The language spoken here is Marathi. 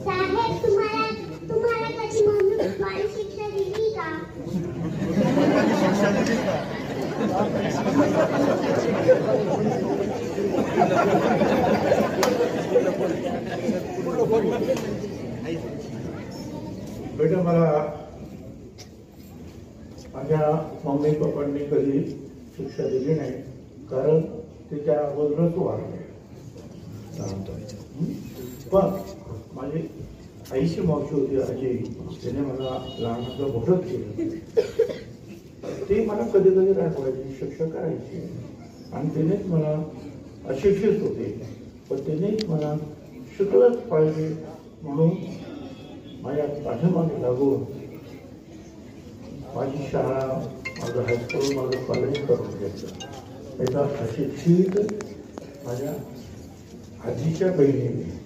साहेब तुम्हाला कधी मम्मी शिक्षा दिली का? बेटा मला माझ्या मम्मी पप्पांनी कधी शिक्षा दिली नाही, कारण ते त्या अगोदरच वारले. पण माझी आईची मावशी होती आजी, त्याने मला लहानाचं मोठं केलं. ते मला कधी कधी रागवायची, शिक्षा करायची, आणि त्यानेच मला अशिक्षित होते, पण त्यानेच मला शिकलंच पाहिजे म्हणून माझ्या पाठीमागे लागून माझी शाळा, माझं हायस्कूल, माझं कॉलेज करून घेतलं. एका अशिक्षित माझ्या आजीच्या बहिणीने